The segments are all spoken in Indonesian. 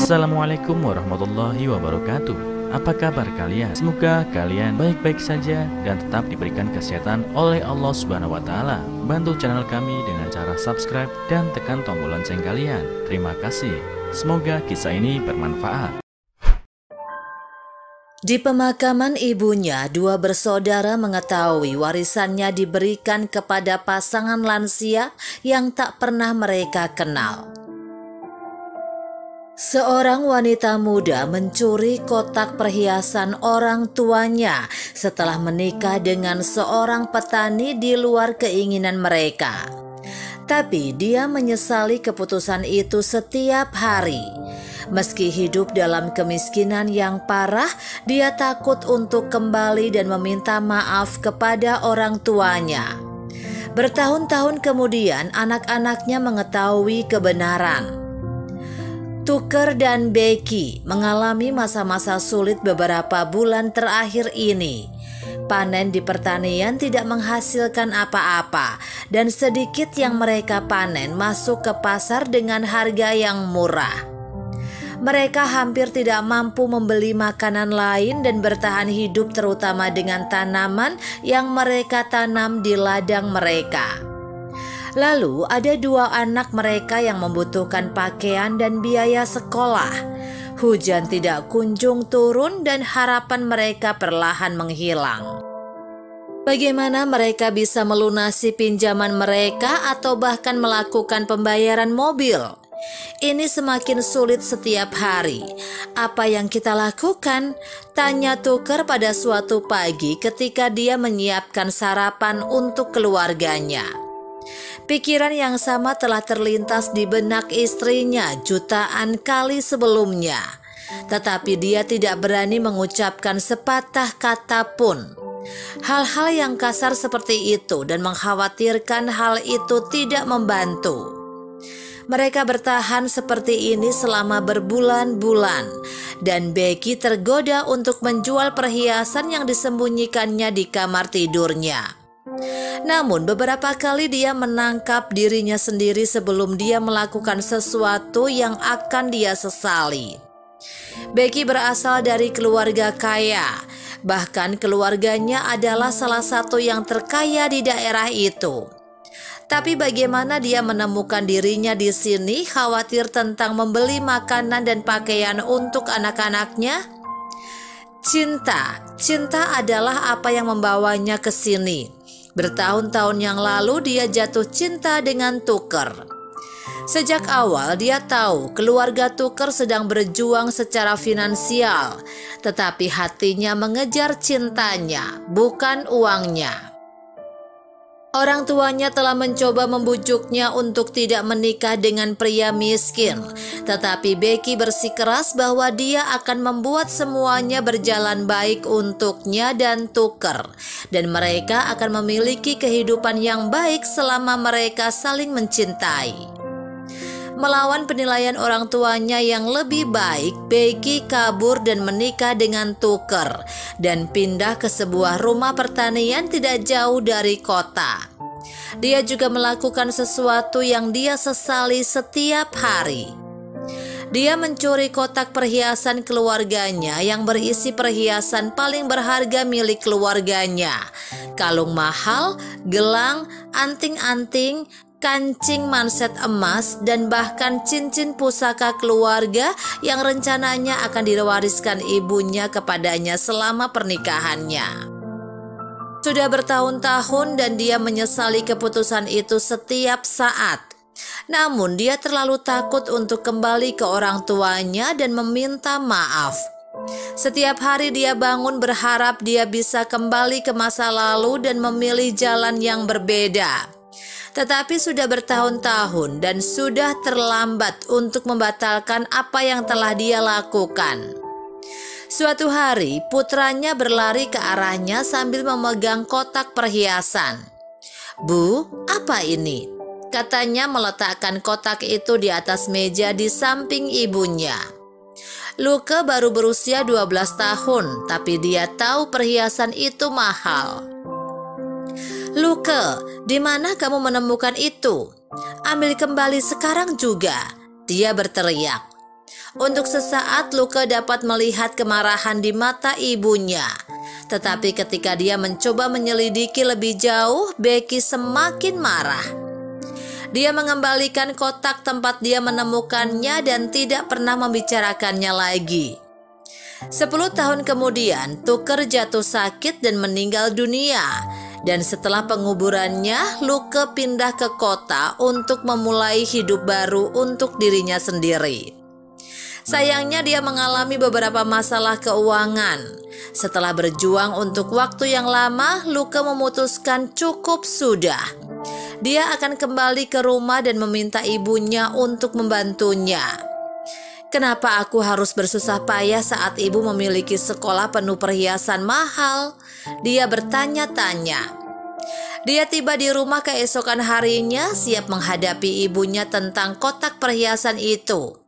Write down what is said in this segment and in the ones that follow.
Assalamualaikum warahmatullahi wabarakatuh. Apa kabar kalian? Semoga kalian baik-baik saja dan tetap diberikan kesehatan oleh Allah Subhanahu wa Ta'ala. Bantu channel kami dengan cara subscribe dan tekan tombol lonceng kalian. Terima kasih. Semoga kisah ini bermanfaat. Di pemakaman ibunya, dua bersaudara mengetahui warisannya diberikan kepada pasangan lansia yang tak pernah mereka kenal. Seorang wanita muda mencuri kotak perhiasan orang tuanya setelah menikah dengan seorang petani di luar keinginan mereka. Tapi dia menyesali keputusan itu setiap hari. Meski hidup dalam kemiskinan yang parah, dia takut untuk kembali dan meminta maaf kepada orang tuanya. Bertahun-tahun kemudian, anak-anaknya mengetahui kebenaran. Tucker dan Becky mengalami masa-masa sulit beberapa bulan terakhir ini. Panen di pertanian tidak menghasilkan apa-apa, dan sedikit yang mereka panen masuk ke pasar dengan harga yang murah. Mereka hampir tidak mampu membeli makanan lain dan bertahan hidup terutama dengan tanaman yang mereka tanam di ladang mereka. Lalu ada dua anak mereka yang membutuhkan pakaian dan biaya sekolah. Hujan tidak kunjung turun dan harapan mereka perlahan menghilang. Bagaimana mereka bisa melunasi pinjaman mereka atau bahkan melakukan pembayaran mobil? Ini semakin sulit setiap hari. Apa yang kita lakukan? Tanya Tucker pada suatu pagi ketika dia menyiapkan sarapan untuk keluarganya. Pikiran yang sama telah terlintas di benak istrinya jutaan kali sebelumnya. Tetapi dia tidak berani mengucapkan sepatah kata pun. Hal-hal yang kasar seperti itu dan mengkhawatirkan hal itu tidak membantu. Mereka bertahan seperti ini selama berbulan-bulan, dan Becky tergoda untuk menjual perhiasan yang disembunyikannya di kamar tidurnya. Namun beberapa kali dia menangkap dirinya sendiri sebelum dia melakukan sesuatu yang akan dia sesali. Becky berasal dari keluarga kaya, bahkan keluarganya adalah salah satu yang terkaya di daerah itu. Tapi bagaimana dia menemukan dirinya di sini khawatir tentang membeli makanan dan pakaian untuk anak-anaknya? Cinta adalah apa yang membawanya ke sini. Bertahun-tahun yang lalu dia jatuh cinta dengan Tucker. Sejak awal dia tahu keluarga Tucker sedang berjuang secara finansial, tetapi hatinya mengejar cintanya, bukan uangnya. Orang tuanya telah mencoba membujuknya untuk tidak menikah dengan pria miskin, tetapi Becky bersikeras bahwa dia akan membuat semuanya berjalan baik untuknya dan Tucker, dan mereka akan memiliki kehidupan yang baik selama mereka saling mencintai. Melawan penilaian orang tuanya yang lebih baik, Becky kabur dan menikah dengan Tucker dan pindah ke sebuah rumah pertanian tidak jauh dari kota. Dia juga melakukan sesuatu yang dia sesali setiap hari. Dia mencuri kotak perhiasan keluarganya yang berisi perhiasan paling berharga milik keluarganya. Kalung mahal, gelang, anting-anting, kancing manset emas, dan bahkan cincin pusaka keluarga yang rencananya akan diwariskan ibunya kepadanya selama pernikahannya. Sudah bertahun-tahun dan dia menyesali keputusan itu setiap saat. Namun dia terlalu takut untuk kembali ke orang tuanya dan meminta maaf. Setiap hari dia bangun berharap dia bisa kembali ke masa lalu dan memilih jalan yang berbeda. Tetapi sudah bertahun-tahun dan sudah terlambat untuk membatalkan apa yang telah dia lakukan. Suatu hari putranya berlari ke arahnya sambil memegang kotak perhiasan. "Bu, apa ini?" katanya meletakkan kotak itu di atas meja di samping ibunya. Luke baru berusia 12 tahun, tapi dia tahu perhiasan itu mahal. "Luke, di mana kamu menemukan itu? Ambil kembali sekarang juga," dia berteriak. Untuk sesaat Luke dapat melihat kemarahan di mata ibunya. Tetapi ketika dia mencoba menyelidiki lebih jauh, Becky semakin marah. Dia mengembalikan kotak tempat dia menemukannya dan tidak pernah membicarakannya lagi. 10 tahun kemudian, Tucker jatuh sakit dan meninggal dunia. Dan setelah penguburannya, Luke pindah ke kota untuk memulai hidup baru untuk dirinya sendiri. Sayangnya dia mengalami beberapa masalah keuangan. Setelah berjuang untuk waktu yang lama, Luke memutuskan cukup sudah. Dia akan kembali ke rumah dan meminta ibunya untuk membantunya. Kenapa aku harus bersusah payah saat ibu memiliki sekolah penuh perhiasan mahal? Dia bertanya-tanya. Dia tiba di rumah keesokan harinya, siap menghadapi ibunya tentang kotak perhiasan itu.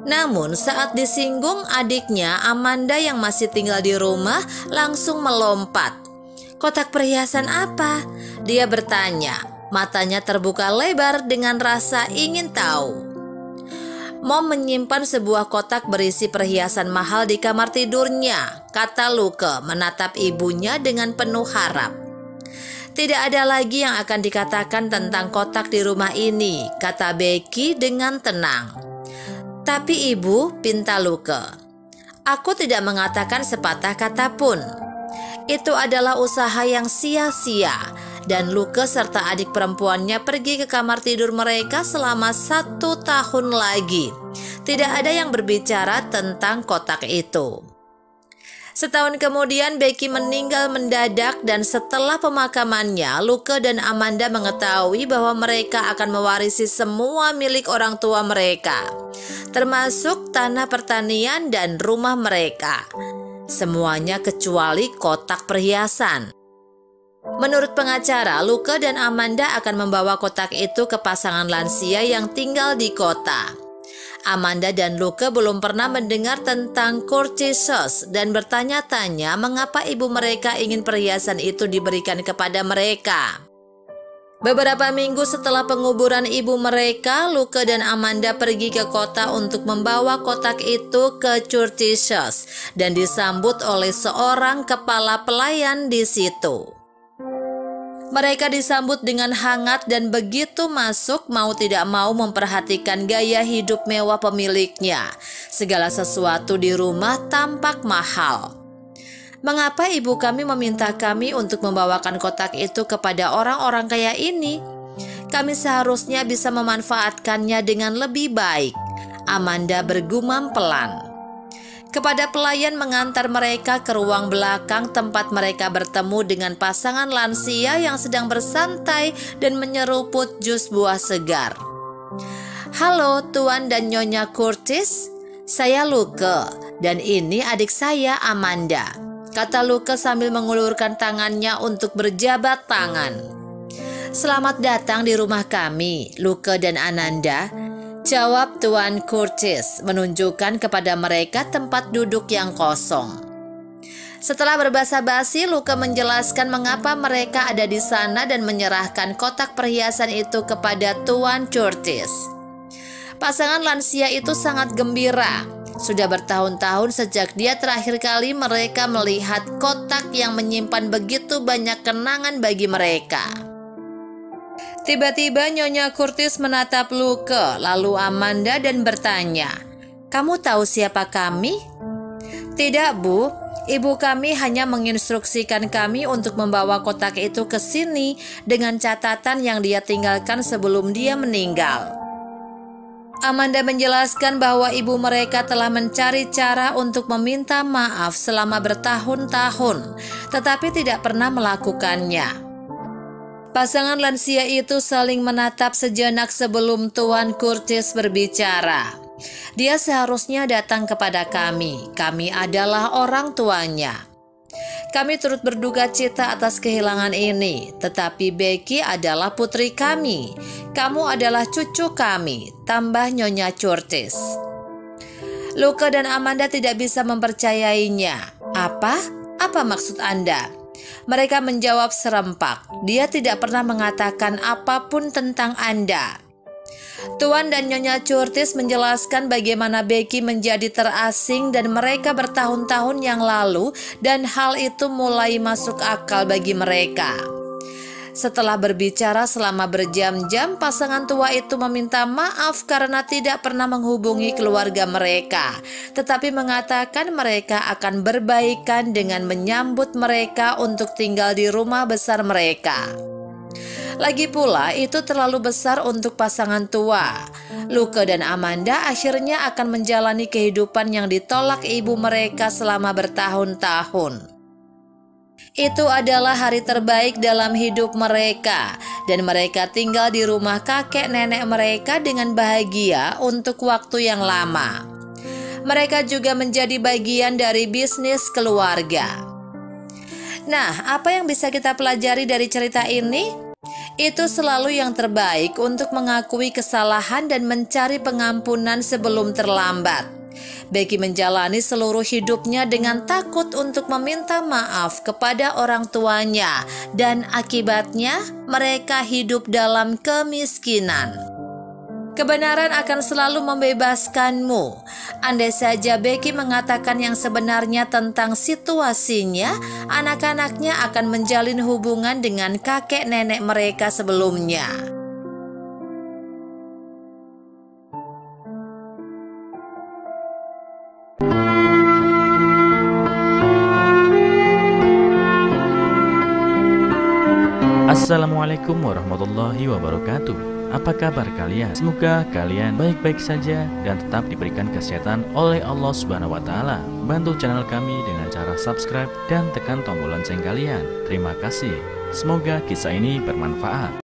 Namun saat disinggung adiknya, Amanda yang masih tinggal di rumah langsung melompat. "Kotak perhiasan apa?" dia bertanya. Matanya terbuka lebar dengan rasa ingin tahu. "Mom menyimpan sebuah kotak berisi perhiasan mahal di kamar tidurnya," kata Luke menatap ibunya dengan penuh harap. "Tidak ada lagi yang akan dikatakan tentang kotak di rumah ini," kata Becky dengan tenang. "Tapi ibu," pinta Luke, "aku tidak mengatakan sepatah kata pun. Itu adalah usaha yang sia-sia." Dan Luke serta adik perempuannya pergi ke kamar tidur mereka selama 1 tahun lagi. Tidak ada yang berbicara tentang kotak itu. Setahun kemudian Becky meninggal mendadak dan setelah pemakamannya, Luke dan Amanda mengetahui bahwa mereka akan mewarisi semua milik orang tua mereka, termasuk tanah pertanian dan rumah mereka. Semuanya kecuali kotak perhiasan. Menurut pengacara, Luke dan Amanda akan membawa kotak itu ke pasangan lansia yang tinggal di kota. Amanda dan Luke belum pernah mendengar tentang courtesans dan bertanya-tanya mengapa ibu mereka ingin perhiasan itu diberikan kepada mereka. Beberapa minggu setelah penguburan ibu mereka, Luke dan Amanda pergi ke kota untuk membawa kotak itu ke courtesans dan disambut oleh seorang kepala pelayan di situ. Mereka disambut dengan hangat dan begitu masuk mau tidak mau memperhatikan gaya hidup mewah pemiliknya. Segala sesuatu di rumah tampak mahal. "Mengapa ibu kami meminta kami untuk membawakan kotak itu kepada orang-orang kaya ini? Kami seharusnya bisa memanfaatkannya dengan lebih baik," Amanda bergumam pelan. Kepada pelayan mengantar mereka ke ruang belakang tempat mereka bertemu dengan pasangan lansia yang sedang bersantai dan menyeruput jus buah segar. "Halo Tuan dan Nyonya Curtis, saya Luke dan ini adik saya Amanda," kata Luke sambil mengulurkan tangannya untuk berjabat tangan. "Selamat datang di rumah kami, Luke dan Ananda," jawab Tuan Curtis, menunjukkan kepada mereka tempat duduk yang kosong. Setelah berbasa-basi, Luke menjelaskan mengapa mereka ada di sana dan menyerahkan kotak perhiasan itu kepada Tuan Curtis. Pasangan lansia itu sangat gembira. Sudah bertahun-tahun sejak dia terakhir kali mereka melihat kotak yang menyimpan begitu banyak kenangan bagi mereka. Tiba-tiba Nyonya Curtis menatap Luke, lalu Amanda dan bertanya, "Kamu tahu siapa kami?" "Tidak, Bu. Ibu kami hanya menginstruksikan kami untuk membawa kotak itu ke sini dengan catatan yang dia tinggalkan sebelum dia meninggal." Amanda menjelaskan bahwa ibu mereka telah mencari cara untuk meminta maaf selama bertahun-tahun, tetapi tidak pernah melakukannya. Pasangan lansia itu saling menatap sejenak sebelum Tuan Curtis berbicara. "Dia seharusnya datang kepada kami. Kami adalah orang tuanya. Kami turut berduka cita atas kehilangan ini, tetapi Becky adalah putri kami. Kamu adalah cucu kami," tambah Nyonya Curtis. Luke dan Amanda tidak bisa mempercayainya. Apa? Apa maksud Anda?" Mereka menjawab serempak. "Dia tidak pernah mengatakan apapun tentang Anda." Tuan dan Nyonya Curtis menjelaskan bagaimana Becky menjadi terasing dan mereka bertahun-tahun yang lalu, dan hal itu mulai masuk akal bagi mereka. Setelah berbicara selama berjam-jam, pasangan tua itu meminta maaf karena tidak pernah menghubungi keluarga mereka, tetapi mengatakan mereka akan berbaikan dengan menyambut mereka untuk tinggal di rumah besar mereka. Lagi pula itu terlalu besar untuk pasangan tua. Luke dan Amanda akhirnya akan menjalani kehidupan yang ditolak ibu mereka selama bertahun-tahun. Itu adalah hari terbaik dalam hidup mereka, dan mereka tinggal di rumah kakek nenek mereka dengan bahagia untuk waktu yang lama. Mereka juga menjadi bagian dari bisnis keluarga. Nah, apa yang bisa kita pelajari dari cerita ini? Itu selalu yang terbaik untuk mengakui kesalahan dan mencari pengampunan sebelum terlambat. Becky menjalani seluruh hidupnya dengan takut untuk meminta maaf kepada orang tuanya, dan akibatnya mereka hidup dalam kemiskinan. Kebenaran akan selalu membebaskanmu. Andai saja Becky mengatakan yang sebenarnya tentang situasinya, anak-anaknya akan menjalin hubungan dengan kakek nenek mereka sebelumnya. Assalamualaikum warahmatullahi wabarakatuh. Apa kabar kalian? Semoga kalian baik-baik saja dan tetap diberikan kesehatan oleh Allah Subhanahu wa Ta'ala. Bantu channel kami dengan cara subscribe dan tekan tombol lonceng kalian. Terima kasih. Semoga kisah ini bermanfaat.